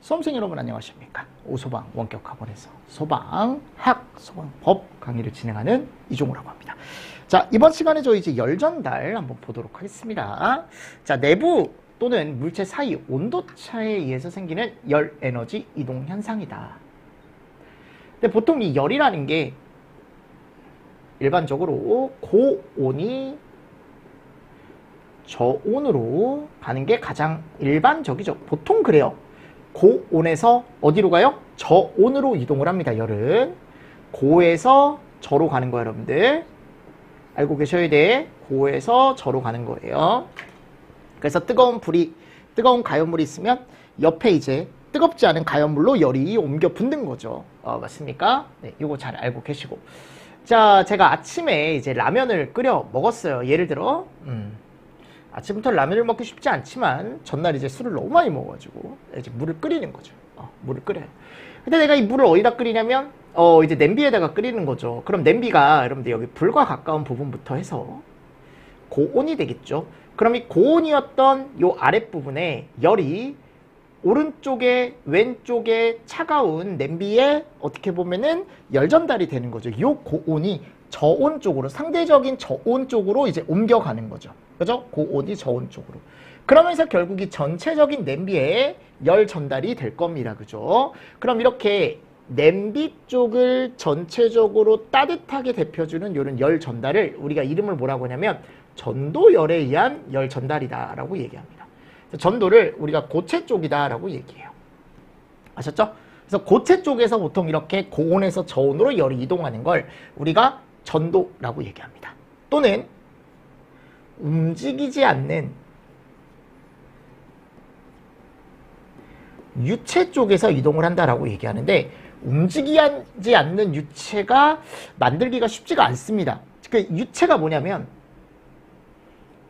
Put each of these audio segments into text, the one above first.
수험생 여러분 안녕하십니까? 오소방 원격학원에서 소방학, 소방법 강의를 진행하는 이종우라고 합니다. 자, 이번 시간에 저 이제 열 전달 한번 보도록 하겠습니다. 자, 내부 또는 물체 사이 온도차에 의해서 생기는 열 에너지 이동 현상이다. 근데 보통 이 열이라는 게 일반적으로 고온이 저온으로 가는 게 가장 일반적이죠. 보통 그래요. 고온에서 어디로 가요? 저온으로 이동을 합니다. 열은 고에서 저로 가는 거예요. 여러분들 알고 계셔야 돼. 고에서 저로 가는 거예요. 그래서 뜨거운 가연물이 있으면 옆에 이제 뜨겁지 않은 가연물로 열이 옮겨 붙는 거죠. 맞습니까? 네, 이거 잘 알고 계시고. 자, 제가 아침에 이제 라면을 끓여 먹었어요. 예를 들어 아침부터 라면을 먹기 쉽지 않지만 전날 이제 술을 너무 많이 먹어가지고 이제 물을 끓이는 거죠. 물을 끓여요. 근데 내가 이 물을 어디다 끓이냐면 이제 냄비에다가 끓이는 거죠. 그럼 냄비가 여러분들 여기 불과 가까운 부분부터 해서 고온이 되겠죠. 그럼 이 고온이었던 요 아랫부분에 열이 오른쪽에 왼쪽에 차가운 냄비에 어떻게 보면은 열 전달이 되는 거죠. 요 고온이 저온 쪽으로, 상대적인 저온 쪽으로 이제 옮겨가는 거죠. 그죠? 고온이 저온 쪽으로. 그러면서 결국 이 전체적인 냄비에 열 전달이 될 겁니다. 그죠? 그럼 이렇게 냄비 쪽을 전체적으로 따뜻하게 데펴주는 이런 열 전달을 우리가 이름을 뭐라고 하냐면 전도열에 의한 열 전달이다 라고 얘기합니다. 전도를 우리가 고체 쪽이다 라고 얘기해요. 아셨죠? 그래서 고체 쪽에서 보통 이렇게 고온에서 저온으로 열이 이동하는 걸 우리가 전도라고 얘기합니다. 또는 움직이지 않는 유체 쪽에서 이동을 한다라고 얘기하는데 움직이지 않는 유체가 만들기가 쉽지가 않습니다. 그 유체가 뭐냐면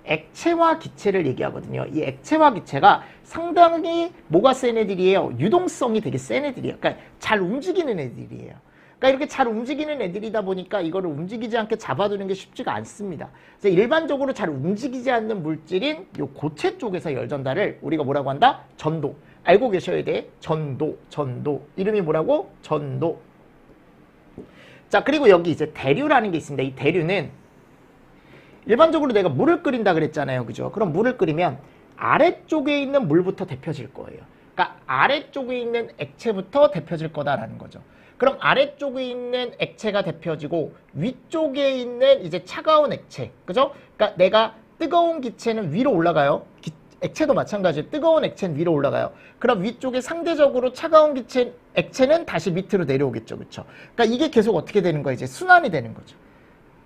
액체와 기체를 얘기하거든요. 이 액체와 기체가 상당히 뭐가 센 애들이에요? 유동성이 되게 센 애들이에요. 그러니까 잘 움직이는 애들이에요. 그러니까 이렇게 잘 움직이는 애들이다 보니까 이거를 움직이지 않게 잡아두는 게 쉽지가 않습니다. 그래서 일반적으로 잘 움직이지 않는 물질인 이 고체 쪽에서 열 전달을 우리가 뭐라고 한다? 전도. 알고 계셔야 돼. 전도. 이름이 뭐라고? 전도. 자, 그리고 여기 이제 대류라는 게 있습니다. 이 대류는 일반적으로 내가 물을 끓인다 그랬잖아요. 그죠? 그럼 물을 끓이면 아래쪽에 있는 물부터 데펴질 거예요. 그러니까 아래쪽에 있는 액체부터 데펴질 거다라는 거죠. 그럼 아래쪽에 있는 액체가 데펴지고 위쪽에 있는 이제 차가운 액체. 그죠? 그러니까 내가 뜨거운 기체는 위로 올라가요. 액체도 마찬가지예요. 뜨거운 액체는 위로 올라가요. 그럼 위쪽에 상대적으로 차가운 액체는 다시 밑으로 내려오겠죠. 그렇죠? 그러니까 이게 계속 어떻게 되는 거예요? 이제 순환이 되는 거죠.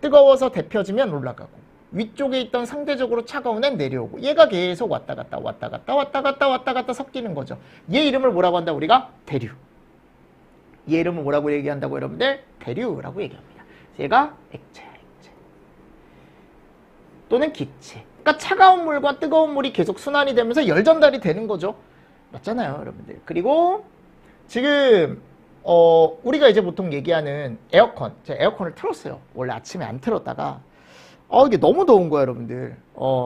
뜨거워서 데펴지면 올라가고 위쪽에 있던 상대적으로 차가운 애는 내려오고 얘가 계속 왔다 갔다 섞이는 거죠. 얘 이름을 뭐라고 한다? 우리가 대류. 얘 이름을 뭐라고 얘기한다고 여러분들? 대류라고 얘기합니다. 얘가 액체 또는 기체. 그러니까 차가운 물과 뜨거운 물이 계속 순환이 되면서 열 전달이 되는 거죠. 맞잖아요, 여러분들. 그리고 지금 우리가 이제 보통 얘기하는 에어컨. 제가 에어컨을 틀었어요. 원래 아침에 안 틀었다가 이게 너무 더운 거야, 여러분들.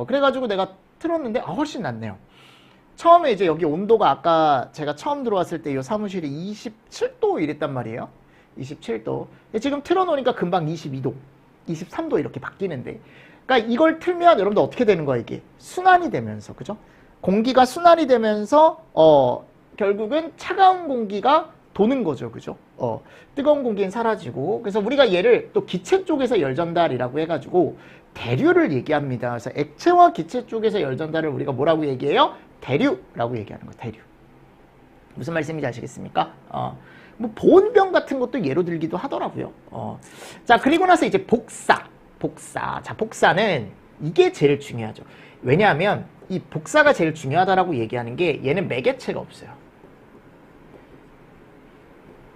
그래가지고 내가 틀었는데 훨씬 낫네요. 처음에 이제 여기 온도가 아까 제가 처음 들어왔을 때 이 사무실이 27도 이랬단 말이에요. 27도. 지금 틀어놓으니까 금방 22도, 23도 이렇게 바뀌는데. 그러니까 이걸 틀면 여러분들 어떻게 되는 거야, 이게? 순환이 되면서, 그죠? 공기가 순환이 되면서, 결국은 차가운 공기가 도는 거죠, 그죠? 뜨거운 공기는 사라지고. 그래서 우리가 얘를 또 기체 쪽에서 열 전달이라고 해가지고 대류를 얘기합니다. 그래서 액체와 기체 쪽에서 열 전달을 우리가 뭐라고 얘기해요? 대류라고 얘기하는 거예요. 대류. 무슨 말씀인지 아시겠습니까? 뭐 보온병 같은 것도 예로 들기도 하더라고요. 자, 그리고 나서 이제 복사. 자, 복사는 이게 제일 중요하죠. 왜냐하면 이 복사가 제일 중요하다라고 얘기하는 게 얘는 매개체가 없어요.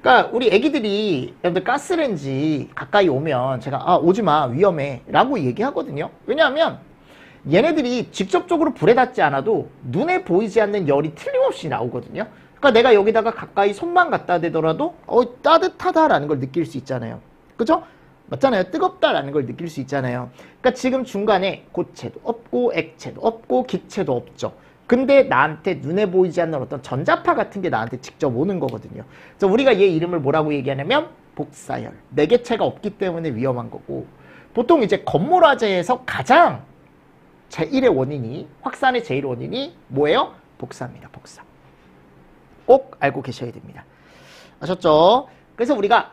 그러니까 우리 애기들이 여러분들 가스레인지 가까이 오면 제가 오지마 위험해 라고 얘기하거든요. 왜냐하면 얘네들이 직접적으로 불에 닿지 않아도 눈에 보이지 않는 열이 틀림없이 나오거든요. 그러니까 내가 여기다가 가까이 손만 갖다 대더라도 따뜻하다라는 걸 느낄 수 있잖아요. 그죠? 맞잖아요. 뜨겁다라는 걸 느낄 수 있잖아요. 그러니까 지금 중간에 고체도 없고 액체도 없고 기체도 없죠. 근데 나한테 눈에 보이지 않는 어떤 전자파 같은 게 나한테 직접 오는 거거든요. 그래서 우리가 얘 이름을 뭐라고 얘기하냐면 복사열. 매개체가 없기 때문에 위험한 거고, 보통 이제 건물화재에서 가장 제1의 원인이, 확산의 제1 원인이 뭐예요? 복사입니다. 복사. 꼭 알고 계셔야 됩니다. 아셨죠? 그래서 우리가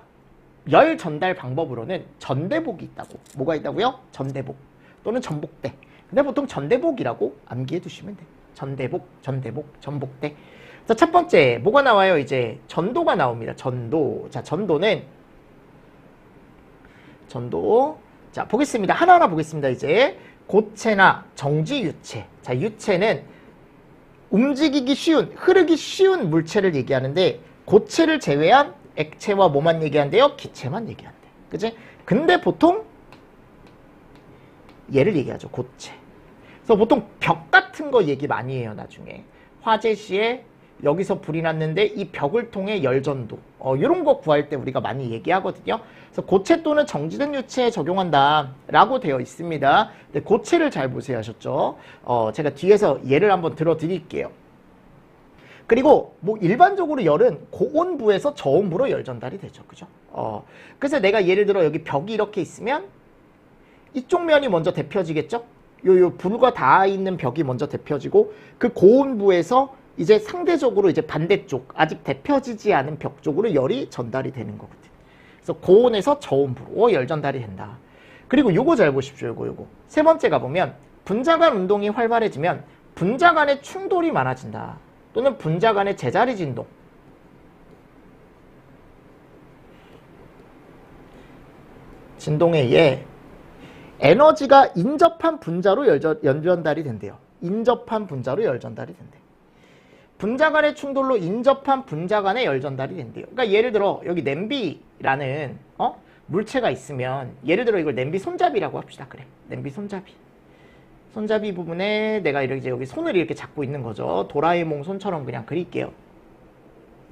열 전달 방법으로는 전대복이 있다고. 뭐가 있다고요? 전대복 또는 전복대. 근데 보통 전대복이라고 암기해 두시면 돼요. 전대복, 전대복, 전복대. 그래서 첫 번째 뭐가 나와요? 이제 전도가 나옵니다. 전도. 자, 전도는 전도. 자, 보겠습니다. 하나하나 보겠습니다. 이제 고체나 정지 유체. 자, 유체는 움직이기 쉬운, 흐르기 쉬운 물체를 얘기하는데, 고체를 제외한 액체와 뭐만 얘기한대요? 기체만 얘기한대. 그치? 근데 보통 얘를 얘기하죠. 고체. 그래서 보통 벽 같은 거 얘기 많이 해요. 나중에 화재 시에 여기서 불이 났는데 이 벽을 통해 열전도, 이런 거 구할 때 우리가 많이 얘기하거든요. 그래서 고체 또는 정지된 유체에 적용한다 라고 되어 있습니다. 근데 고체를 잘 보세요. 하셨죠? 제가 뒤에서 예를 한번 들어 드릴게요. 그리고 뭐 일반적으로 열은 고온부에서 저온부로 열 전달이 되죠. 그죠? 그래서 내가 예를 들어 여기 벽이 이렇게 있으면 이쪽 면이 먼저 데펴지겠죠? 요 불과 닿아 있는 벽이 먼저 데펴지고, 그 고온부에서 이제 상대적으로 이제 반대쪽, 아직 데펴지지 않은 벽 쪽으로 열이 전달이 되는 거거든. 그래서 고온에서 저온부로 열 전달이 된다. 그리고 요거 잘 보십시오. 요거. 세 번째 가보면 분자 간 운동이 활발해지면 분자 간의 충돌이 많아진다. 또는 분자 간의 제자리 진동. 진동에 의해 에너지가 인접한 분자로 열전달이 된대요. 인접한 분자로 열전달이 된대. 분자 간의 충돌로 인접한 분자 간의 열전달이 된대요. 그러니까 예를 들어 여기 냄비라는 물체가 있으면, 예를 들어 이걸 냄비 손잡이라고 합시다. 그래, 냄비 손잡이. 손잡이 부분에 내가 이렇게 여기 손을 이렇게 잡고 있는 거죠. 도라에몽 손처럼 그냥 그릴게요.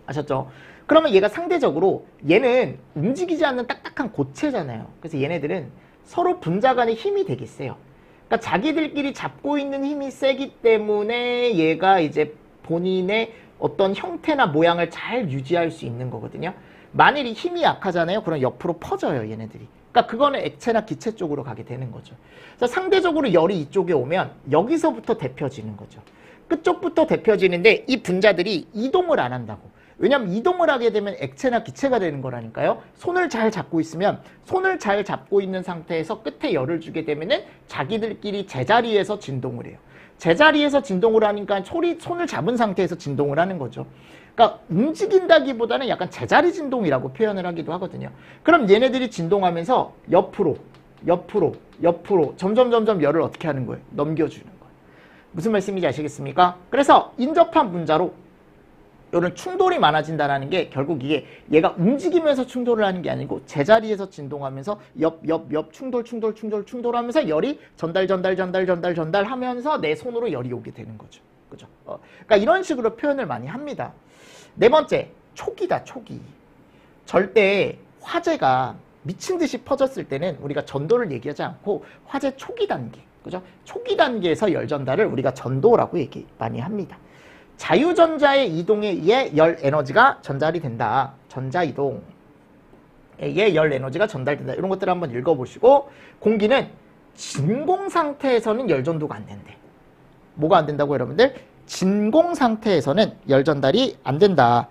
아셨죠? 그러면 얘가 상대적으로, 얘는 움직이지 않는 딱딱한 고체잖아요. 그래서 얘네들은 서로 분자 간의 힘이 되게 세요. 그러니까 자기들끼리 잡고 있는 힘이 세기 때문에 얘가 이제 본인의 어떤 형태나 모양을 잘 유지할 수 있는 거거든요. 만일 이 힘이 약하잖아요. 그럼 옆으로 퍼져요, 얘네들이. 그러니까 그거는 액체나 기체 쪽으로 가게 되는 거죠. 그래서 상대적으로 열이 이쪽에 오면 여기서부터 데펴지는 거죠. 끝쪽부터 데펴지는데 이 분자들이 이동을 안 한다고. 왜냐면 이동을 하게 되면 액체나 기체가 되는 거라니까요. 손을 잘 잡고 있으면, 손을 잘 잡고 있는 상태에서 끝에 열을 주게 되면은 자기들끼리 제자리에서 진동을 해요. 제자리에서 진동을 하니까 손을 잡은 상태에서 진동을 하는 거죠. 그러니까 움직인다기보다는 약간 제자리 진동이라고 표현을 하기도 하거든요. 그럼 얘네들이 진동하면서 옆으로 점점 열을 어떻게 하는 거예요? 넘겨주는 거예요. 무슨 말씀인지 아시겠습니까? 그래서 인접한 분자로 이런 충돌이 많아진다는 게 결국 이게 얘가 움직이면서 충돌을 하는 게 아니고 제자리에서 진동하면서 옆 충돌하면서 열이 전달하면서 내 손으로 열이 오게 되는 거죠. 그죠? 그러니까 이런 식으로 표현을 많이 합니다. 네 번째, 초기다, 초기. 절대 화재가 미친 듯이 퍼졌을 때는 우리가 전도를 얘기하지 않고 화재 초기 단계, 그죠? 초기 단계에서 열 전달을 우리가 전도라고 얘기 많이 합니다. 자유전자의 이동에 의해 열 에너지가 전달이 된다. 전자이동에 의해 열 에너지가 전달된다. 이런 것들을 한번 읽어보시고, 공기는 진공 상태에서는 열 전도가 안 된대. 뭐가 안 된다고 여러분들? 진공 상태에서는 열 전달이 안 된다.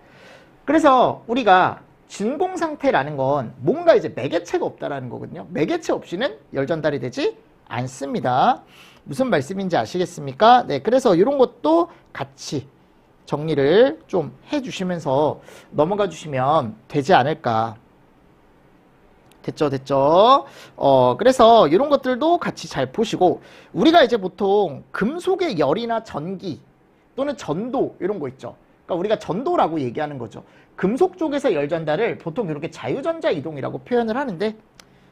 그래서 우리가 진공 상태라는 건 뭔가 이제 매개체가 없다라는 거거든요. 매개체 없이는 열 전달이 되지 않습니다. 무슨 말씀인지 아시겠습니까? 네, 그래서 이런 것도 같이 정리를 좀 해주시면서 넘어가 주시면 되지 않을까. 됐죠? 그래서 이런 것들도 같이 잘 보시고, 우리가 이제 보통 금속의 열이나 전기 또는 전도 이런 거 있죠. 그러니까 우리가 전도라고 얘기하는 거죠. 금속 쪽에서 열 전달을 보통 이렇게 자유전자 이동이라고 표현을 하는데,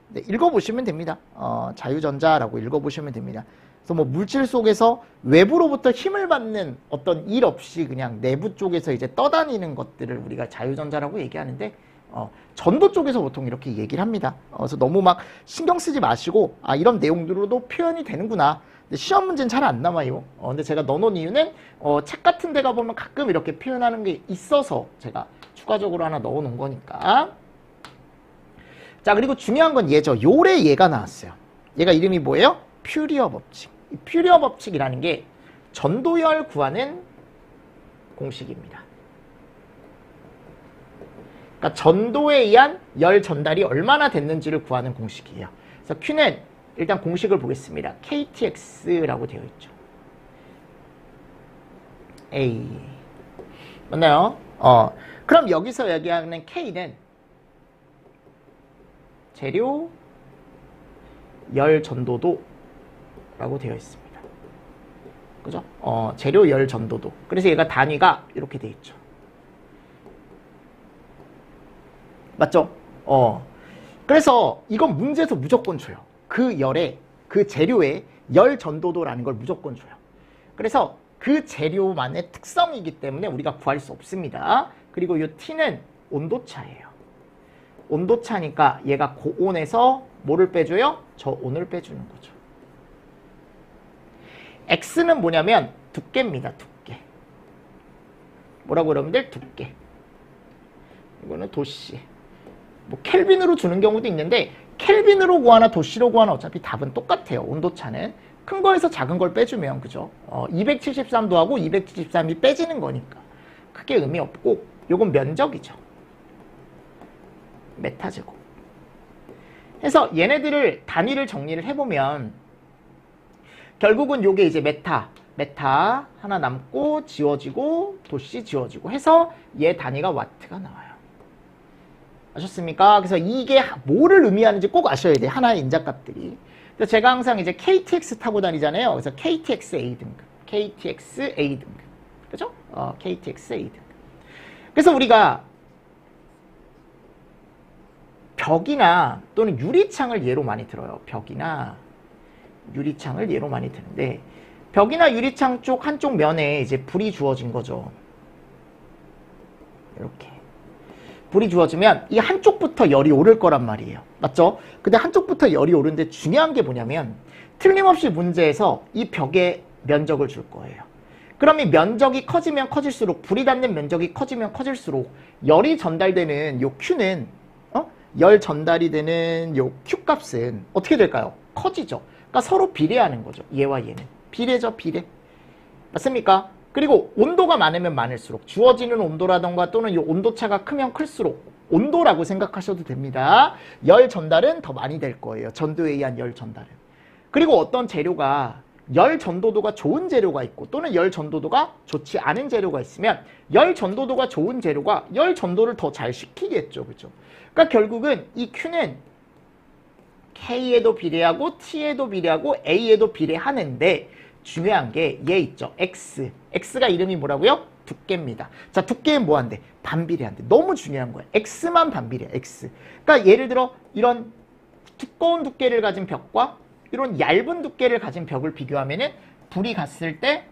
네, 읽어보시면 됩니다. 자유전자라고 읽어보시면 됩니다. 그래서 뭐 물질 속에서 외부로부터 힘을 받는 어떤 일 없이 그냥 내부 쪽에서 이제 떠다니는 것들을 우리가 자유전자라고 얘기하는데, 전도 쪽에서 보통 이렇게 얘기를 합니다. 그래서 너무 막 신경 쓰지 마시고, 이런 내용들로도 표현이 되는구나 근데 시험 문제는 잘 안 남아요. 근데 제가 넣어놓은 이유는 책 같은 데 가보면 가끔 이렇게 표현하는 게 있어서 제가 추가적으로 하나 넣어놓은 거니까. 자, 그리고 중요한 건 얘죠. 요래 얘가 나왔어요. 얘가 이름이 뭐예요? 퓨리어 법칙. 이 퓨리어 법칙이라는 게 전도열 구하는 공식입니다. 그러니까 전도에 의한 열 전달이 얼마나 됐는지를 구하는 공식이에요. 그래서 Q는 일단 공식을 보겠습니다. KTX라고 되어 있죠. A. 맞나요? 그럼 여기서 얘기하는 K는 재료 열 전도도라고 되어 있습니다. 그죠? 재료 열 전도도. 그래서 얘가 단위가 이렇게 되어 있죠. 맞죠? 그래서 이건 문제에서 무조건 줘요. 그 열에, 그 재료에 열 전도도라는 걸 무조건 줘요. 그래서 그 재료만의 특성이기 때문에 우리가 구할 수 없습니다. 그리고 이 T는 온도차예요. 온도차니까 얘가 고온에서 뭐를 빼줘요? 저온을 빼주는 거죠. X는 뭐냐면 두께입니다. 두께. 뭐라고 여러분들? 두께. 이거는 도씨. 뭐 켈빈으로 주는 경우도 있는데 켈빈으로 구하나 도씨로 구하나 어차피 답은 똑같아요. 온도차는 큰 거에서 작은 걸 빼주면 그죠? 273도하고 273이 빼지는 거니까 크게 의미 없고 요건 면적이죠. 메타제곱. 해서 얘네들을 단위를 정리를 해보면 결국은 요게 이제 메타 하나 남고 지워지고 도씨 지워지고 해서 얘 단위가 와트가 나와요. 아셨습니까? 그래서 이게 뭐를 의미하는지 꼭 아셔야 돼요. 하나의 인자값들이. 그래서 제가 항상 이제 KTX 타고 다니잖아요. 그래서 KTX A등급, KTX A등급. 그죠? KTX A등급. 그래서 우리가 벽이나 또는 유리창을 예로 많이 들어요. 벽이나 유리창을 예로 많이 드는데 벽이나 유리창 쪽 한쪽 면에 이제 불이 주어진 거죠. 이렇게. 불이 주어지면 이 한쪽부터 열이 오를 거란 말이에요. 맞죠? 근데 한쪽부터 열이 오르는데 중요한 게 뭐냐면 틀림없이 문제에서 이 벽의 면적을 줄 거예요. 그럼 이 면적이 커지면 커질수록 불이 닿는 면적이 커지면 커질수록 열이 전달되는 요 Q는 열 전달이 되는 요 Q 값은 어떻게 될까요? 커지죠. 그러니까 서로 비례하는 거죠. 얘와 얘는. 비례죠, 비례. 맞습니까? 그리고 온도가 많으면 많을수록 주어지는 온도라던가 또는 이 온도차가 크면 클수록 온도라고 생각하셔도 됩니다. 열 전달은 더 많이 될 거예요. 전도에 의한 열 전달은. 그리고 어떤 재료가 열 전도도가 좋은 재료가 있고 또는 열 전도도가 좋지 않은 재료가 있으면 열 전도도가 좋은 재료가 열 전도를 더 잘 시키겠죠. 그죠? 그러니까 결국은 이 Q는 K에도 비례하고 T에도 비례하고 A에도 비례하는데 중요한 게 얘 있죠. X. X가 이름이 뭐라고요? 두께입니다. 자, 두께는 뭐한대? 반비례한대. 너무 중요한 거예요. X만 반비례야. X. 그러니까 예를 들어 이런 두꺼운 두께를 가진 벽과 이런 얇은 두께를 가진 벽을 비교하면은 불이 갔을 때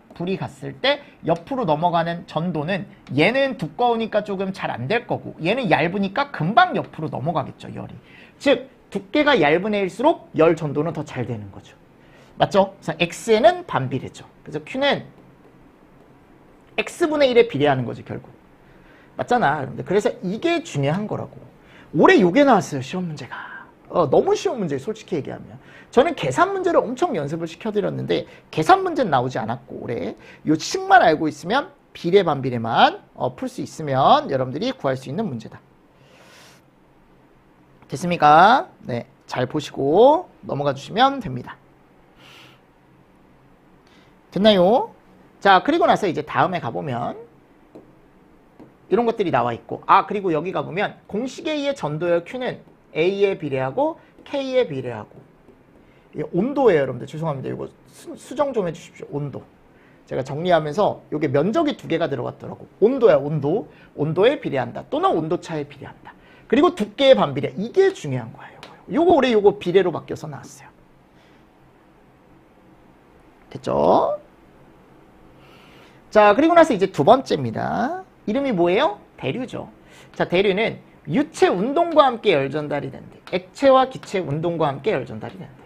옆으로 넘어가는 전도는 얘는 두꺼우니까 조금 잘 안 될 거고 얘는 얇으니까 금방 옆으로 넘어가겠죠. 열이. 즉 두께가 얇은 애일수록 열 전도는 더 잘 되는 거죠. 맞죠? 그래서 X에는 반비례죠. 그래서 Q는 X분의 1에 비례하는 거지 결국. 맞잖아. 여러분들. 그래서 이게 중요한 거라고. 올해 요게 나왔어요. 시험 문제가. 너무 쉬운 문제 솔직히 얘기하면. 저는 계산 문제를 엄청 연습을 시켜드렸는데 계산 문제는 나오지 않았고 올해 요 식만 알고 있으면 비례 반비례만 풀 수 있으면 여러분들이 구할 수 있는 문제다. 됐습니까? 네, 잘 보시고 넘어가 주시면 됩니다. 됐나요? 자, 그리고 나서 이제 다음에 가보면 이런 것들이 나와 있고 그리고 여기 가보면 공식 A의 전도열 Q는 A에 비례하고 K에 비례하고 이게 온도예요. 여러분들 죄송합니다. 이거 수정 좀 해주십시오. 온도. 제가 정리하면서 이게 면적이 두 개가 들어갔더라고. 온도야, 온도. 온도에 비례한다. 또는 온도차에 비례한다. 그리고 두께의 반비례. 이게 중요한 거예요. 요거 올해 요거 비례로 바뀌어서 나왔어요. 됐죠? 자, 그리고 나서 이제 두 번째입니다. 이름이 뭐예요? 대류죠. 자, 대류는 유체 운동과 함께 열 전달이 된대. 액체와 기체 운동과 함께 열 전달이 된대.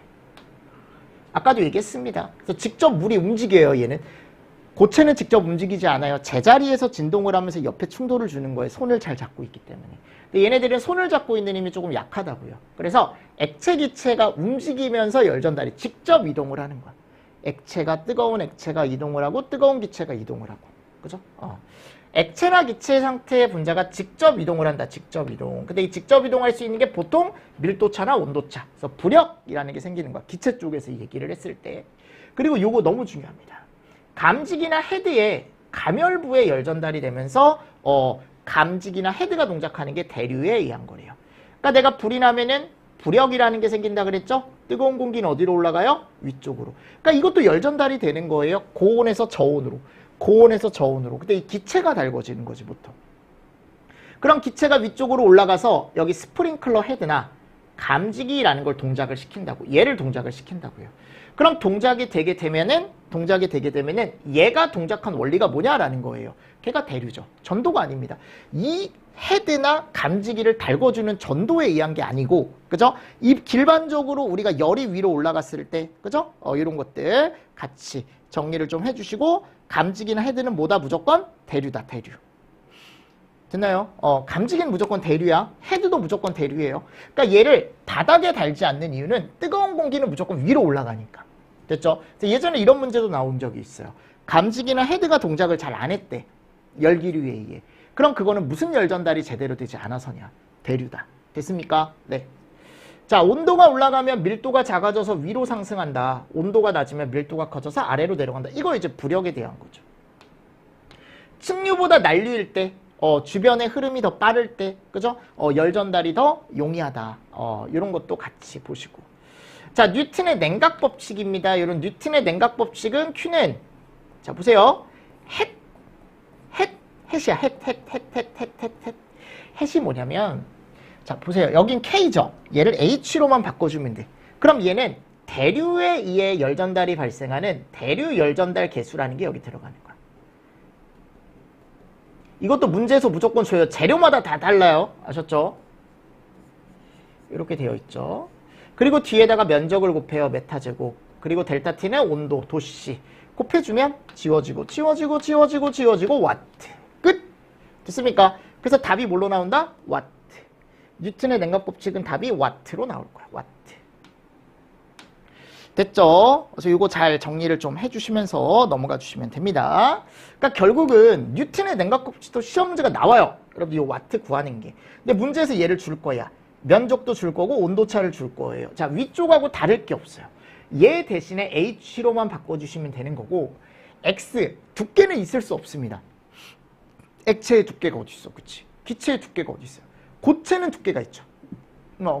아까도 얘기했습니다. 그래서 직접 물이 움직여요. 얘는. 고체는 직접 움직이지 않아요. 제자리에서 진동을 하면서 옆에 충돌을 주는 거예요. 손을 잘 잡고 있기 때문에. 근데 얘네들은 손을 잡고 있는 힘이 조금 약하다고요. 그래서 액체 기체가 움직이면서 열 전달이 직접 이동을 하는 거야. 액체가 뜨거운 액체가 이동을 하고 뜨거운 기체가 이동을 하고. 그죠? 액체나 기체 상태의 분자가 직접 이동을 한다. 직접 이동. 근데 이 직접 이동할 수 있는 게 보통 밀도차나 온도차. 그래서 부력이라는 게 생기는 거야. 기체 쪽에서 얘기를 했을 때. 그리고 요거 너무 중요합니다. 감직이나 헤드에 가멸부에 열 전달이 되면서 감직이나 헤드가 동작하는 게 대류에 의한 거래요. 그러니까 내가 불이 나면은 부력이라는 게 생긴다 그랬죠? 뜨거운 공기는 어디로 올라가요? 위쪽으로. 그러니까 이것도 열 전달이 되는 거예요. 고온에서 저온으로. 고온에서 저온으로. 근데 이 기체가 달궈지는 거지 보통. 그럼 기체가 위쪽으로 올라가서 여기 스프링클러 헤드나 감지기라는 걸 동작을 시킨다고. 얘를 동작을 시킨다고요. 그럼 동작이 되게 되면은 얘가 동작한 원리가 뭐냐라는 거예요. 걔가 대류죠. 전도가 아닙니다. 이 헤드나 감지기를 달궈주는 전도에 의한 게 아니고, 그죠? 이 일반적으로 우리가 열이 위로 올라갔을 때, 그죠? 이런 것들 같이 정리를 좀 해주시고, 감지기나 헤드는 뭐다? 무조건 대류다, 대류. 됐나요? 감지기는 무조건 대류야. 헤드도 무조건 대류예요. 그러니까 얘를 바닥에 달지 않는 이유는 뜨거운 공기는 무조건 위로 올라가니까. 됐죠? 예전에 이런 문제도 나온 적이 있어요. 감지기나 헤드가 동작을 잘 안 했대. 열기류에 의해. 그럼 그거는 무슨 열 전달이 제대로 되지 않아서냐? 대류다. 됐습니까? 네. 자, 온도가 올라가면 밀도가 작아져서 위로 상승한다. 온도가 낮으면 밀도가 커져서 아래로 내려간다. 이거 이제 부력에 대한 거죠. 층류보다 난류일 때, 주변의 흐름이 더 빠를 때, 그죠? 열 전달이 더 용이하다. 이런 것도 같이 보시고. 자, 뉴턴의 냉각 법칙입니다. 이런 뉴턴의 냉각 법칙은 Q는, 자, 보세요. 햇이야. 햇이 뭐냐면, 자, 보세요. 여긴 K죠. 얘를 H로만 바꿔주면 돼. 그럼 얘는 대류에 의해 열 전달이 발생하는 대류 열 전달 개수라는 게 여기 들어가는 거야. 이것도 문제에서 무조건 줘요. 재료마다 다 달라요. 아셨죠? 이렇게 되어 있죠. 그리고 뒤에다가 면적을 곱해요. 메타제곱. 그리고 델타 T는 온도, 도씨. 곱해주면 지워지고 와트. 끝! 됐습니까? 그래서 답이 뭘로 나온다? 와트. 뉴턴의 냉각 법칙은 답이 와트로 나올 거야. 와트. 됐죠? 그래서 이거 잘 정리를 좀 해주시면서 넘어가 주시면 됩니다. 그러니까 결국은 뉴턴의 냉각 법칙도 시험 문제가 나와요. 여러분 이 와트 구하는 게. 근데 문제에서 얘를 줄 거야. 면적도 줄 거고 온도차를 줄 거예요. 자, 위쪽하고 다를 게 없어요. 얘 대신에 H로만 바꿔주시면 되는 거고, X, 두께는 있을 수 없습니다. 액체의 두께가 어디 있어? 그치? 기체의 두께가 어디 있어요? 고체는 두께가 있죠.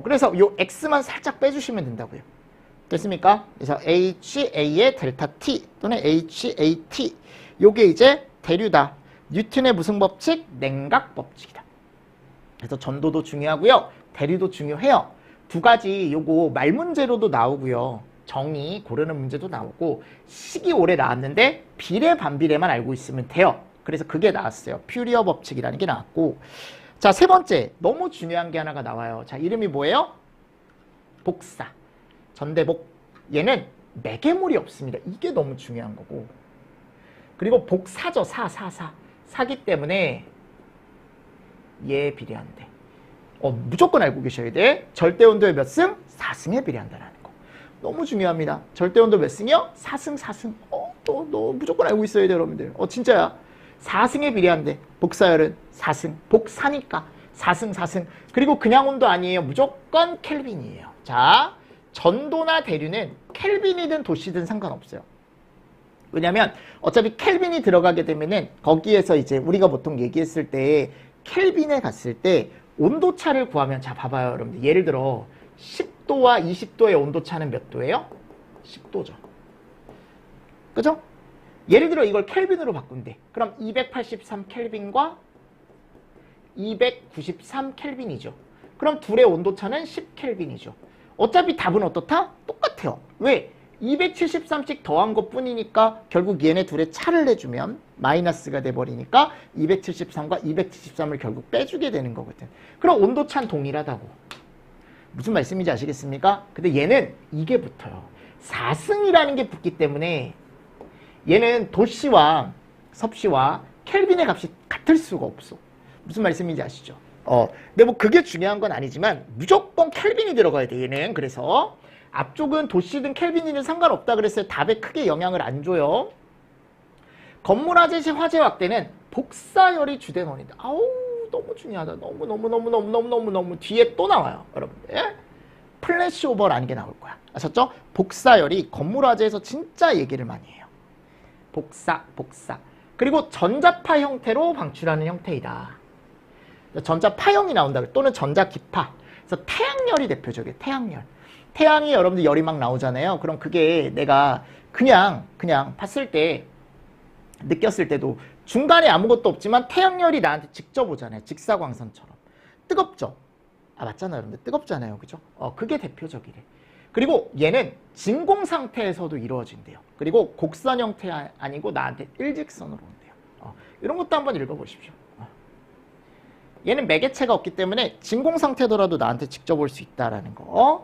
그래서 요 X만 살짝 빼주시면 된다고요. 됐습니까? 그래서 HA의 델타 T 또는 HAT. 요게 이제 대류다. 뉴턴의 무슨 법칙? 냉각 법칙이다. 그래서 전도도 중요하고요. 대류도 중요해요. 두 가지 요거 말 문제로도 나오고요. 정의 고르는 문제도 나오고, 식이 오래 나왔는데 비례 반비례만 알고 있으면 돼요. 그래서 그게 나왔어요. 퓨리어 법칙이라는 게 나왔고, 자, 세 번째 너무 중요한 게 하나가 나와요. 자, 이름이 뭐예요? 복사. 전대복. 얘는 매개물이 없습니다. 이게 너무 중요한 거고. 그리고 복사죠. 사기 때문에 얘에 비례한대. 무조건 알고 계셔야 돼. 절대온도의 몇 승? 4승에 비례한다는 거. 너무 중요합니다. 절대온도 몇 승이요? 4승. 너 무조건 알고 있어야 돼, 여러분들. 진짜야. 4승에 비례한대. 복사열은 4승. 복사니까 4승. 그리고 그냥 온도 아니에요. 무조건 켈빈이에요. 자, 전도나 대류는 켈빈이든 도씨든 상관없어요. 왜냐면 어차피 켈빈이 들어가게 되면은 거기에서 이제 우리가 보통 얘기했을 때 켈빈에 갔을 때 온도차를 구하면, 자, 봐봐요, 여러분들. 예를 들어 10도와 20도의 온도차는 몇 도예요? 10도죠. 그죠? 예를 들어 이걸 켈빈으로 바꾼대. 그럼 283 켈빈과 293 켈빈이죠. 그럼 둘의 온도차는 10 켈빈이죠. 어차피 답은 어떻다? 똑같아요. 왜? 273씩 더한 것 뿐이니까 결국 얘네 둘의 차를 내주면 마이너스가 돼버리니까 273과 273을 결국 빼주게 되는 거거든. 그럼 온도차는 동일하다고. 무슨 말씀인지 아시겠습니까? 근데 얘는 이게 붙어요. 4승이라는 게 붙기 때문에 얘는 도씨와 섭씨와 켈빈의 값이 같을 수가 없어. 무슨 말씀인지 아시죠? 근데 뭐 그게 중요한 건 아니지만 무조건 켈빈이 들어가야 돼, 얘는. 그래서 앞쪽은 도씨든 켈빈이든 상관없다 그랬어요. 답에 크게 영향을 안 줘요. 건물화재 화재 확대는 복사열이 주된 원인이다. 아우, 너무 중요하다. 너무 뒤에 또 나와요, 여러분들. 플래시오버라는 게 나올 거야. 아셨죠? 복사열이 건물화재에서 진짜 얘기를 많이 해요. 복사. 그리고 전자파 형태로 방출하는 형태이다. 전자파형이 나온다. 또는 전자기파. 그래서 태양열이 대표적이에요. 태양열. 태양이 여러분들 열이 막 나오잖아요. 그럼 그게 내가 그냥 봤을 때 느꼈을 때도 중간에 아무것도 없지만 태양열이 나한테 직접 오잖아요. 직사광선처럼. 뜨겁죠? 맞잖아요. 여러분들. 뜨겁잖아요. 그죠? 그게 대표적이래. 그리고 얘는 진공 상태에서도 이루어진대요. 그리고 곡선 형태 아니고 나한테 일직선으로 온대요. 이런 것도 한번 읽어보십시오. 얘는 매개체가 없기 때문에 진공 상태더라도 나한테 직접 올 수 있다라는 거.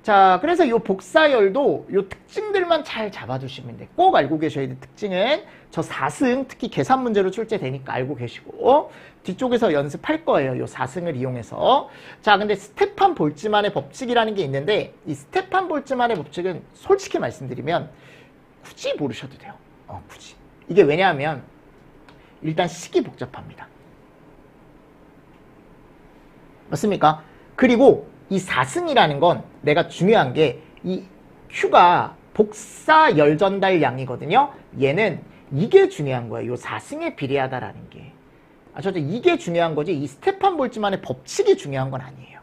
자, 그래서 이 복사열도 이 특징들만 잘 잡아주시면 돼. 꼭 알고 계셔야 돼. 특징은 저 4승 특히 계산 문제로 출제되니까 알고 계시고 뒤쪽에서 연습할 거예요. 이 4승을 이용해서. 자, 근데 스테판 볼츠만의 법칙이라는 게 있는데 이 스테판 볼츠만의 법칙은 솔직히 말씀드리면 굳이 모르셔도 돼요. 굳이. 이게 왜냐하면 일단 식이 복잡합니다. 맞습니까? 그리고 이 4승이라는 건 내가 중요한 게 이 Q가 복사 열 전달량이거든요. 얘는 이게 중요한 거예요. 이 4승에 비례하다라는 게. 아셨죠? 이게 중요한 거지 이 스테판 볼츠만의 법칙이 중요한 건 아니에요.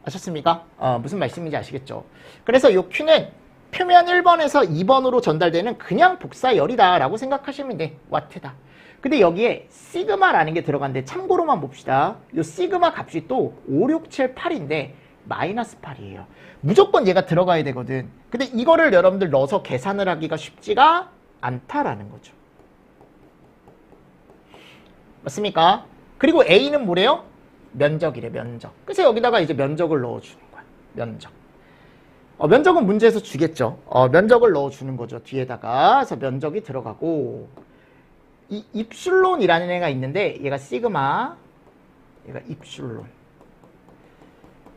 아셨습니까? 무슨 말씀인지 아시겠죠? 그래서 이 Q는 표면 1번에서 2번으로 전달되는 그냥 복사열이다 라고 생각하시면 돼. 와트다. 근데 여기에 시그마라는 게 들어간데 참고로만 봅시다. 이 시그마 값이 또 5, 6, 7, 8인데 마이너스 8이에요. 무조건 얘가 들어가야 되거든. 근데 이거를 여러분들 넣어서 계산을 하기가 쉽지가 않다라는 거죠. 맞습니까? 그리고 A는 뭐래요? 면적이래, 면적. 그래서 여기다가 이제 면적을 넣어주는 거야. 면적. 면적은 문제에서 주겠죠. 면적을 넣어주는 거죠. 뒤에다가. 그래서 면적이 들어가고 이 입슐론이라는 애가 있는데 얘가 시그마, 얘가 입슐론.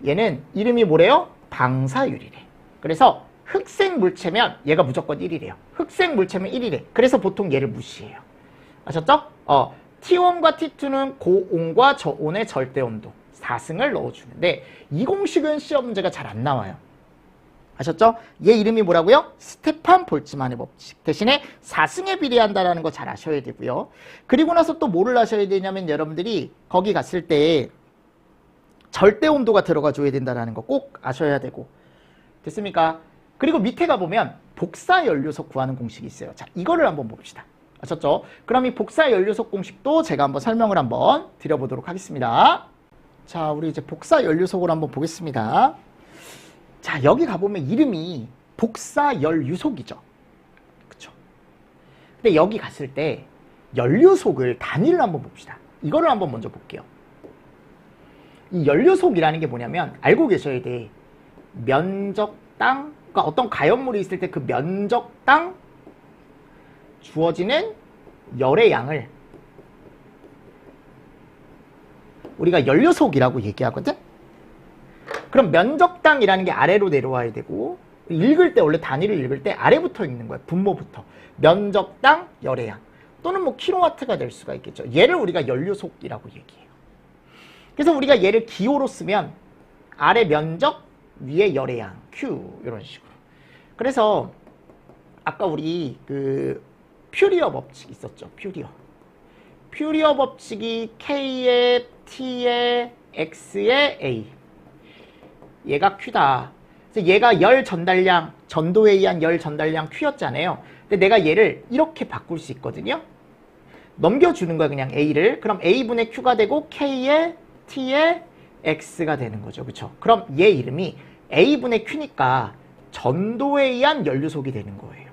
얘는 이름이 뭐래요? 방사율이래. 그래서 흑색 물체면 얘가 무조건 1이래요. 흑색 물체면 1이래. 그래서 보통 얘를 무시해요. 아셨죠? T1과 T2는 고온과 저온의 절대온도 4승을 넣어주는데 이 공식은 시험 문제가 잘 안 나와요. 아셨죠? 얘 이름이 뭐라고요? 스테판 볼츠만의 법칙. 대신에 4승에 비례한다는 거 잘 아셔야 되고요. 그리고 나서 또 뭐를 아셔야 되냐면 여러분들이 거기 갔을 때 절대 온도가 들어가 줘야 된다는 거 꼭 아셔야 되고. 됐습니까? 그리고 밑에 가보면 복사 연료속 구하는 공식이 있어요. 자, 이거를 한번 봅시다. 아셨죠? 그럼 이 복사 연료속 공식도 제가 한번 설명을 한번 드려보도록 하겠습니다. 자, 우리 이제 복사 연료속을 한번 보겠습니다. 자, 여기 가보면 이름이 복사 연유속이죠. 그쵸? 근데 여기 갔을 때 연료속을 단위를 한번 봅시다. 이거를 한번 먼저 볼게요. 이 연료속이라는 게 뭐냐면 알고 계셔야 돼. 면적당, 그러니까 어떤 가연물이 있을 때 그 면적당 주어지는 열의 양을 우리가 연료속이라고 얘기하거든? 그럼 면적당이라는 게 아래로 내려와야 되고 읽을 때 원래 단위를 읽을 때 아래부터 읽는 거야. 분모부터. 면적당 열의 양 또는 뭐 킬로와트가 될 수가 있겠죠. 얘를 우리가 연료속이라고 얘기해요. 그래서 우리가 얘를 기호로 쓰면 아래 면적 위에 열의 양 Q 이런 식으로. 그래서 아까 우리 그 퓨리어 법칙 있었죠. 퓨리어 법칙이 K에 T에 X에 A 얘가 Q다. 그래서 얘가 열 전달량, 전도에 의한 열 전달량 Q였잖아요. 근데 내가 얘를 이렇게 바꿀 수 있거든요. 넘겨주는 거야, 그냥 A를. 그럼 A분의 Q가 되고 K에 T에 X가 되는 거죠. 그쵸? 그럼 얘 이름이 A분의 Q니까 전도에 의한 연료속이 되는 거예요.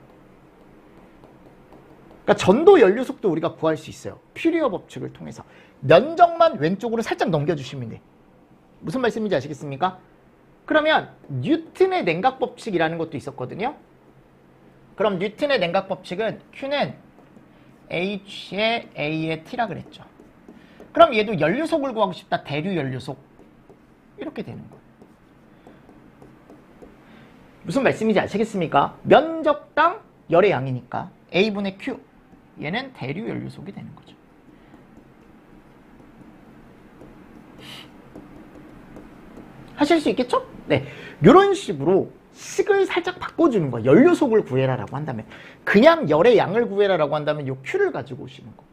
그러니까 전도 연료속도 우리가 구할 수 있어요. 퓨리어 법칙을 통해서. 면적만 왼쪽으로 살짝 넘겨주시면 돼. 무슨 말씀인지 아시겠습니까? 그러면 뉴턴의 냉각 법칙이라는 것도 있었거든요. 그럼 뉴턴의 냉각 법칙은 Q는 H의 A의 T라 그랬죠. 그럼 얘도 연료속을 구하고 싶다. 대류 연료속. 이렇게 되는 거예요. 무슨 말씀인지 아시겠습니까? 면적당 열의 양이니까 A분의 Q. 얘는 대류 연료속이 되는 거죠. 하실 수 있겠죠? 네. 이런 식으로 식을 살짝 바꿔주는 거예요. 연료속을 구해라라고 한다면. 그냥 열의 양을 구해라라고 한다면 요 Q를 가지고 오시는 거고.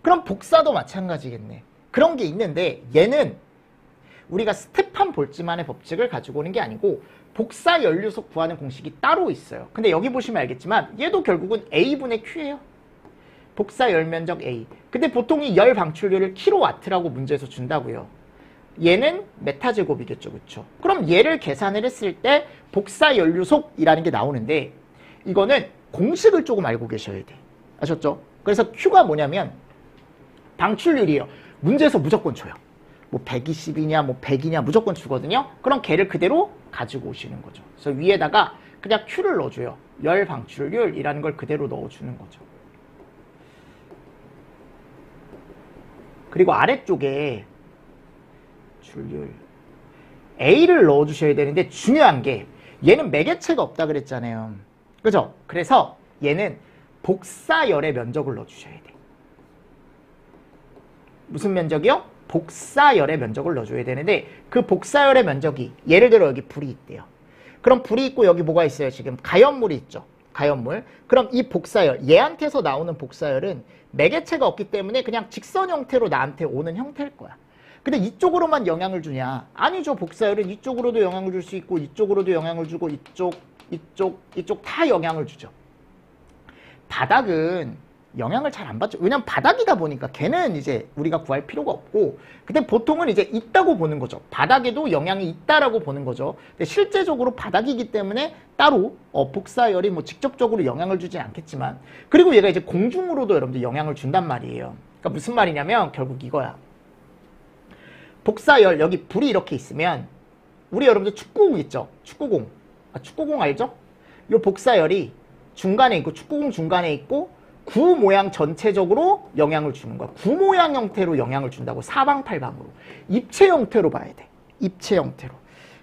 그럼 복사도 마찬가지겠네. 그런 게 있는데 얘는 우리가 스테판 볼츠만의 법칙을 가지고 오는 게 아니고 복사 연료속 구하는 공식이 따로 있어요. 근데 여기 보시면 알겠지만 얘도 결국은 A분의 Q예요. 복사 열 면적 A. 근데 보통 이 열 방출률을 킬로와트라고 문제에서 준다고요. 얘는 메타제곱이겠죠. 그렇죠? 그럼 얘를 계산을 했을 때 복사 연료속이라는 게 나오는데 이거는 공식을 조금 알고 계셔야 돼. 아셨죠? 그래서 Q가 뭐냐면 방출률이에요. 문제에서 무조건 줘요. 뭐 120이냐 뭐 100이냐 무조건 주거든요. 그럼 걔를 그대로 가지고 오시는 거죠. 그래서 위에다가 그냥 Q를 넣어줘요. 열 방출률이라는 걸 그대로 넣어주는 거죠. 그리고 아래쪽에 출률 A를 넣어주셔야 되는데 중요한 게 얘는 매개체가 없다 그랬잖아요. 그죠? 그래서 얘는 복사열의 면적을 넣어주셔야 돼. 무슨 면적이요? 복사열의 면적을 넣어줘야 되는데 그 복사열의 면적이 예를 들어 여기 불이 있대요. 그럼 불이 있고 여기 뭐가 있어요? 지금 가연물이 있죠. 가연물. 그럼 이 복사열, 얘한테서 나오는 복사열은 매개체가 없기 때문에 그냥 직선 형태로 나한테 오는 형태일 거야. 근데 이쪽으로만 영향을 주냐? 아니죠. 복사열은 이쪽으로도 영향을 줄 수 있고 이쪽으로도 영향을 주고 이쪽 다 영향을 주죠. 바닥은 영향을 잘 안 받죠. 왜냐면 바닥이다 보니까 걔는 이제 우리가 구할 필요가 없고 근데 보통은 이제 있다고 보는 거죠. 바닥에도 영향이 있다라고 보는 거죠. 근데 실제적으로 바닥이기 때문에 따로 복사열이 뭐 직접적으로 영향을 주진 않겠지만 그리고 얘가 이제 공중으로도 여러분들 영향을 준단 말이에요. 그러니까 무슨 말이냐면 결국 이거야. 복사열 여기 불이 이렇게 있으면 우리 여러분들 축구공 있죠? 축구공. 축구공 알죠? 이 복사열이 중간에 있고 축구공 중간에 있고 구 모양 전체적으로 영향을 주는 거야. 구 모양 형태로 영향을 준다고. 사방팔방으로. 입체 형태로 봐야 돼. 입체 형태로.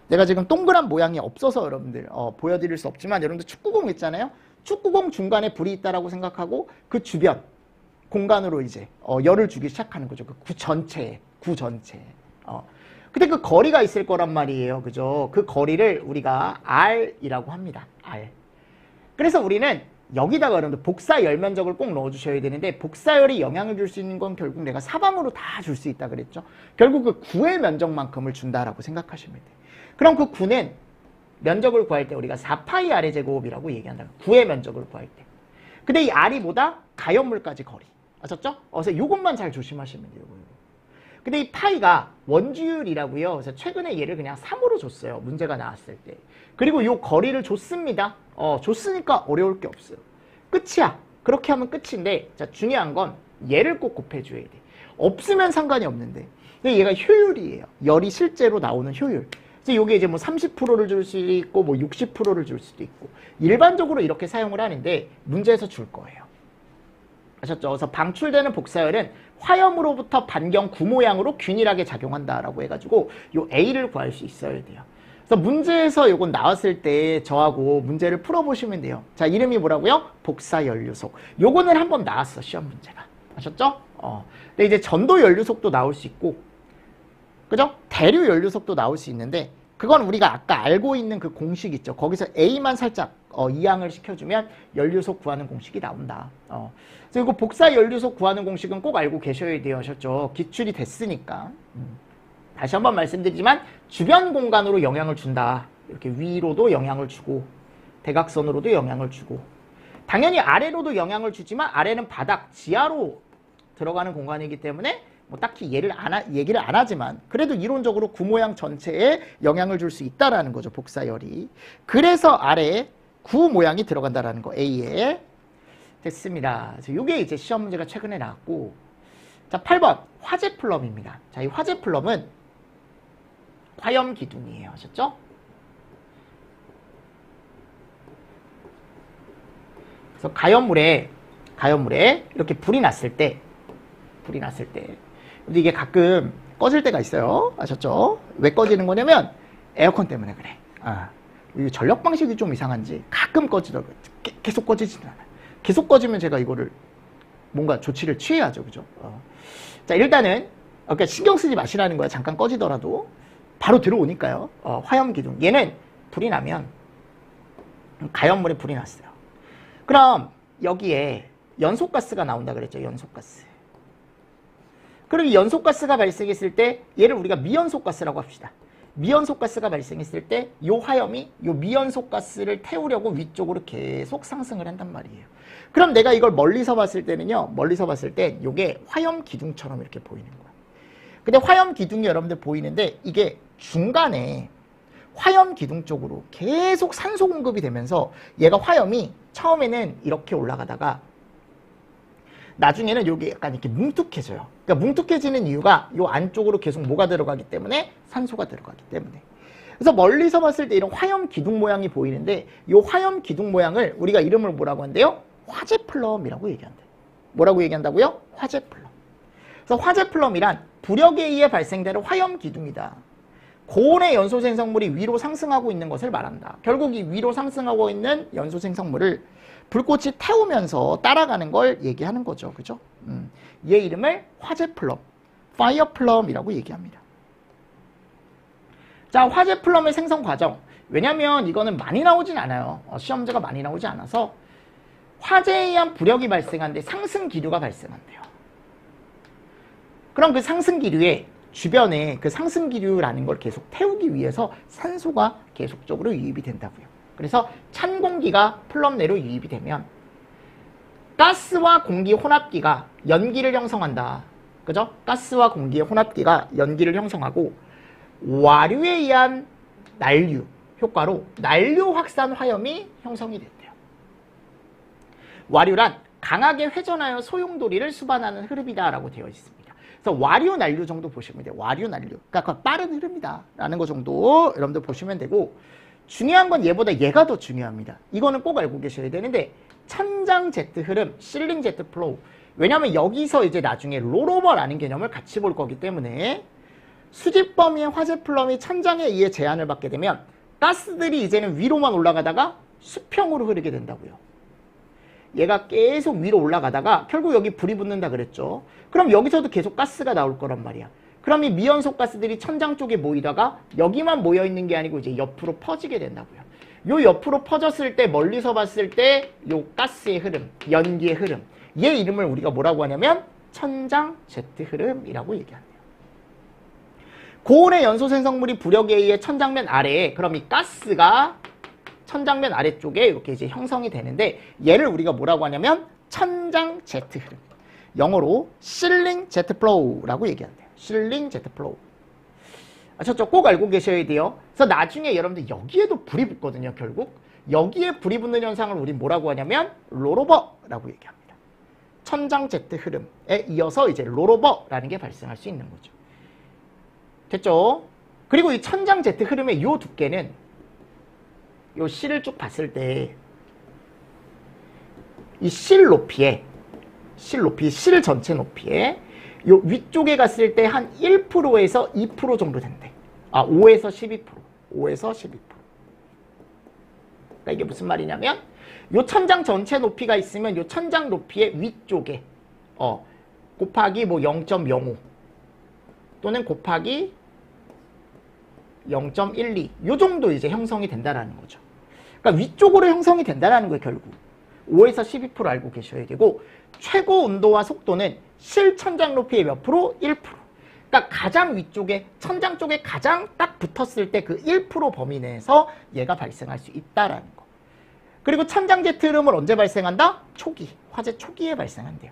내가 지금 동그란 모양이 없어서 여러분들 보여드릴 수 없지만 여러분들 축구공 있잖아요. 축구공 중간에 불이 있다라고 생각하고 그 주변 공간으로 이제 열을 주기 시작하는 거죠. 그 구 전체에. 근데 그 거리가 있을 거란 말이에요. 그죠? 그 거리를 우리가 R이라고 합니다. R. 그래서 우리는 여기다가 여러분들 복사 열 면적을 꼭 넣어주셔야 되는데 복사열이 영향을 줄 수 있는 건 결국 내가 사방으로 다 줄 수 있다 그랬죠. 결국 그 구의 면적만큼을 준다라고 생각하시면 돼요. 그럼 그 구는 면적을 구할 때 우리가 4파이 R의 제곱이라고 얘기한다. 구의 면적을 구할 때. 근데 이 R이 뭐다? 가연물까지 거리. 아셨죠? 그래서 이것만 잘 조심하시면 돼요. 근데 이 파이가 원주율이라고요. 그래서 최근에 얘를 그냥 3으로 줬어요. 문제가 나왔을 때. 그리고 이 거리를 줬습니다. 줬으니까 어려울 게 없어요. 끝이야. 그렇게 하면 끝인데 자 중요한 건 얘를 꼭 곱해줘야 돼. 없으면 상관이 없는데. 근데 얘가 효율이에요. 열이 실제로 나오는 효율. 그래서 이게 이제 뭐 30%를 줄 수도 있고 뭐 60%를 줄 수도 있고 일반적으로 이렇게 사용을 하는데 문제에서 줄 거예요. 아셨죠? 그래서 방출되는 복사열은 화염으로부터 반경 구 모양으로 균일하게 작용한다라고 해가지고 요 A를 구할 수 있어야 돼요. 그래서 문제에서 요건 나왔을 때 저하고 문제를 풀어보시면 돼요. 자, 이름이 뭐라고요? 복사연료속. 요거는 한번 나왔어, 시험 문제가. 아셨죠? 근데 이제 전도 연료속도 나올 수 있고, 그죠? 대류 연료속도 나올 수 있는데, 그건 우리가 아까 알고 있는 그 공식 있죠. 거기서 A만 살짝 이항을 시켜주면 연료속 구하는 공식이 나온다. 그리고 복사 연료속 구하는 공식은 꼭 알고 계셔야 돼요. 아셨죠? 기출이 됐으니까. 다시 한번 말씀드리지만 주변 공간으로 영향을 준다. 이렇게 위로도 영향을 주고 대각선으로도 영향을 주고 당연히 아래로도 영향을 주지만 아래는 바닥, 지하로 들어가는 공간이기 때문에 뭐 딱히 얘기를 안 하지만 그래도 이론적으로 구 모양 전체에 영향을 줄 수 있다라는 거죠. 복사열이. 그래서 아래에 구 모양이 들어간다라는 거. A에. 됐습니다. 이게 이제 시험 문제가 최근에 나왔고 자 8번 화재 플럼입니다. 자, 이 화재 플럼은 화염 기둥이에요. 아셨죠? 그래서 가연물에 이렇게 불이 났을 때 근데 이게 가끔 꺼질 때가 있어요. 아셨죠? 왜 꺼지는 거냐면 에어컨 때문에 그래. 이 전력 방식이 좀 이상한지 가끔 꺼지더라고요. 계속 꺼지지는 않아요. 계속 꺼지면 제가 이거를 뭔가 조치를 취해야죠. 그죠? 자, 일단은 그러니까 신경 쓰지 마시라는 거야. 잠깐 꺼지더라도 바로 들어오니까요. 화염기둥. 얘는 불이 나면 가연물에 불이 났어요. 그럼 여기에 연소가스가 나온다 그랬죠. 연소가스. 그럼 이 연소가스가 발생했을 때 얘를 우리가 미연소가스라고 합시다. 미연소가스가 발생했을 때 이 화염이 이 미연소가스를 태우려고 위쪽으로 계속 상승을 한단 말이에요. 그럼 내가 이걸 멀리서 봤을 때는요. 멀리서 봤을 때 이게 화염기둥처럼 이렇게 보이는 거야. 근데 화염기둥이 여러분들 보이는데 이게 중간에 화염기둥 쪽으로 계속 산소 공급이 되면서 얘가 화염이 처음에는 이렇게 올라가다가 나중에는 여기 약간 이렇게 뭉툭해져요. 그러니까 뭉툭해지는 이유가 이 안쪽으로 계속 뭐가 들어가기 때문에 산소가 들어가기 때문에. 그래서 멀리서 봤을 때 이런 화염 기둥 모양이 보이는데 이 화염 기둥 모양을 우리가 이름을 뭐라고 한대요? 화재 플럼이라고 얘기한대요. 뭐라고 얘기한다고요? 화재 플럼. 그래서 화재 플럼이란 부력에 의해 발생되는 화염 기둥이다. 고온의 연소 생성물이 위로 상승하고 있는 것을 말한다. 결국 이 위로 상승하고 있는 연소 생성물을 불꽃이 태우면서 따라가는 걸 얘기하는 거죠. 그죠? 얘 이름을 화재 플럼, 파이어 플럼이라고 얘기합니다. 자, 화재 플럼의 생성 과정. 왜냐면 이거는 많이 나오진 않아요. 시험지가 많이 나오지 않아서 화재에 의한 부력이 발생하는데 상승 기류가 발생한대요. 그럼 그 상승 기류에 주변에 그 상승 기류라는 걸 계속 태우기 위해서 산소가 계속적으로 유입이 된다고요. 그래서 찬 공기가 플럼 내로 유입이 되면 가스와 공기 혼합기가 연기를 형성한다. 그죠? 가스와 공기의 혼합기가 연기를 형성하고 와류에 의한 난류 효과로 난류 확산 화염이 형성이 된대요. 와류란 강하게 회전하여 소용돌이를 수반하는 흐름이다라고 되어 있습니다. 그래서 와류 난류 정도 보시면 돼요. 와류 난류. 그러니까 빠른 흐름이다라는 거 정도 여러분들 보시면 되고 중요한 건 얘보다 얘가 더 중요합니다. 이거는 꼭 알고 계셔야 되는데 천장 제트 흐름, 실링 제트 플로우. 왜냐하면 여기서 이제 나중에 롤오버라는 개념을 같이 볼 거기 때문에 수직 범위의 화재 플럼이 천장에 의해 제한을 받게 되면 가스들이 이제는 위로만 올라가다가 수평으로 흐르게 된다고요. 얘가 계속 위로 올라가다가 결국 여기 불이 붙는다 그랬죠. 그럼 여기서도 계속 가스가 나올 거란 말이야. 그럼 이 미연소 가스들이 천장 쪽에 모이다가 여기만 모여 있는 게 아니고 이제 옆으로 퍼지게 된다고요. 요 옆으로 퍼졌을 때 멀리서 봤을 때 요 가스의 흐름, 연기의 흐름. 얘 이름을 우리가 뭐라고 하냐면 천장 제트 흐름이라고 얘기합니다. 고온의 연소 생성물이 부력에 의해 천장면 아래에 그럼 이 가스가 천장면 아래쪽에 이렇게 이제 형성이 되는데 얘를 우리가 뭐라고 하냐면 천장 제트 흐름. 영어로 실링 제트 플로우라고 얘기한대요. 실링 제트 플로우. 아셨죠? 꼭 알고 계셔야 돼요. 그래서 나중에 여러분들 여기에도 불이 붙거든요. 결국 여기에 불이 붙는 현상을 우리 뭐라고 하냐면 롤오버라고 얘기합니다. 천장 제트 흐름에 이어서 이제 롤오버라는 게 발생할 수 있는 거죠. 됐죠? 그리고 이 천장 제트 흐름의 이 두께는 이 실을 쭉 봤을 때 이 실 높이에 실 전체 높이에 요 위쪽에 갔을 때 한 1%에서 2% 정도 된대. 5에서 12%. 5에서 12%. 그러니까 이게 무슨 말이냐면 요 천장 전체 높이가 있으면 요 천장 높이의 위쪽에 곱하기 뭐 0.05 또는 곱하기 0.12 요 정도 이제 형성이 된다라는 거죠. 그러니까 위쪽으로 형성이 된다라는 거예요, 결국. 5에서 12% 알고 계셔야 되고 최고 온도와 속도는 실 천장 높이의 몇 프로? 1%. 그러니까 가장 위쪽에 천장 쪽에 가장 딱 붙었을 때 그 1% 범위 내에서 얘가 발생할 수 있다라는 거. 그리고 천장 제트 흐름은 언제 발생한다? 초기. 화재 초기에 발생한대요.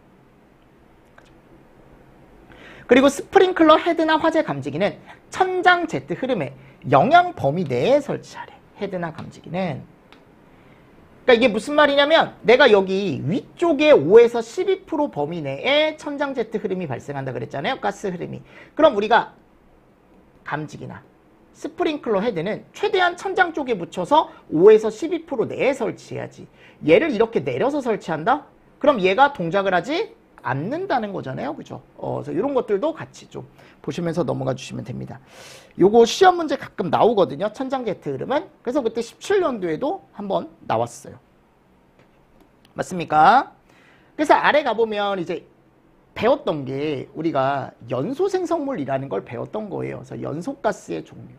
그리고 스프링클러 헤드나 화재 감지기는 천장 제트 흐름의 영향 범위 내에 설치하래. 헤드나 감지기는. 그러니까 이게 무슨 말이냐면 내가 여기 위쪽에 5에서 12% 범위 내에 천장 제트 흐름이 발생한다 그랬잖아요. 가스 흐름이. 그럼 우리가 감지기나 스프링클러 헤드는 최대한 천장 쪽에 붙여서 5에서 12% 내에 설치해야지. 얘를 이렇게 내려서 설치한다? 그럼 얘가 동작을 하지 않는다는 거잖아요. 그죠? 그래서 이런 것들도 같이 좀 보시면서 넘어가 주시면 됩니다. 요거 시험 문제 가끔 나오거든요. 천장 제트 흐름은. 그래서 그때 17년도에도 한번 나왔어요. 맞습니까? 그래서 아래 가보면 이제 배웠던 게 우리가 연소 생성물이라는 걸 배웠던 거예요. 그래서 연소가스의 종류.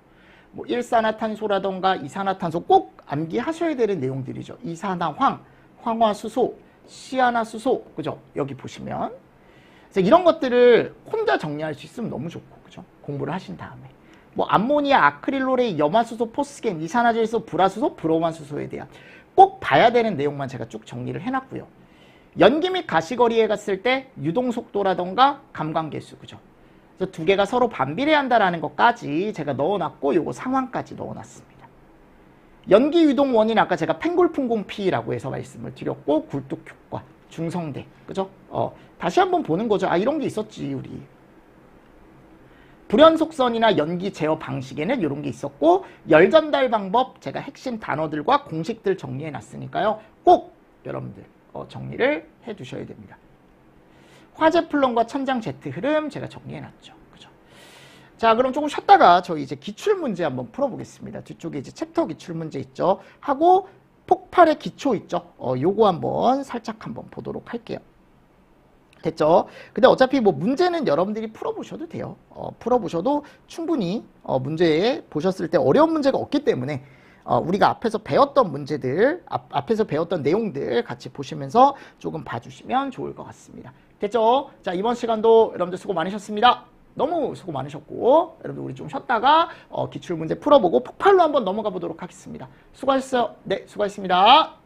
뭐 일산화탄소라던가 이산화탄소 꼭 암기하셔야 되는 내용들이죠. 이산화황, 황화수소, 시아나수소, 그죠? 여기 보시면. 그래서 이런 것들을 혼자 정리할 수 있으면 너무 좋고, 그죠? 공부를 하신 다음에. 뭐 암모니아, 아크릴로레이, 염화수소, 포스겐, 이산화질소, 불화수소, 브로만수소에 대한 꼭 봐야 되는 내용만 제가 쭉 정리를 해놨고요. 연기 및 가시거리에 갔을 때 유동속도라던가 감광계수, 그죠? 그래서 두 개가 서로 반비례 한다라는 것까지 제가 넣어놨고 요거 상황까지 넣어놨습니다. 연기 유동 원인 아까 제가 팽골풍공피라고 해서 말씀을 드렸고 굴뚝효과, 중성대, 그죠? 다시 한번 보는 거죠. 아, 이런 게 있었지 우리. 불연속선이나 연기 제어 방식에는 이런 게 있었고 열 전달 방법 제가 핵심 단어들과 공식들 정리해 놨으니까요. 꼭 여러분들 정리를 해 두셔야 됩니다. 화재 플럼과 천장 제트 흐름 제가 정리해 놨죠. 그죠? 자, 그럼 조금 쉬었다가 저희 이제 기출 문제 한번 풀어 보겠습니다. 뒤쪽에 이제 챕터 기출 문제 있죠. 하고 폭발의 기초 있죠. 요거 한번 살짝 한번 보도록 할게요. 됐죠? 근데 어차피 뭐 문제는 여러분들이 풀어보셔도 돼요. 풀어보셔도 충분히 문제 보셨을 때 어려운 문제가 없기 때문에 우리가 앞에서 배웠던 문제들, 앞에서 배웠던 내용들 같이 보시면서 조금 봐주시면 좋을 것 같습니다. 됐죠? 자, 이번 시간도 여러분들 수고 많으셨습니다. 너무 수고 많으셨고 여러분들 우리 좀 쉬었다가 기출문제 풀어보고 폭발로 한번 넘어가 보도록 하겠습니다. 수고하셨어요. 네, 수고하셨습니다.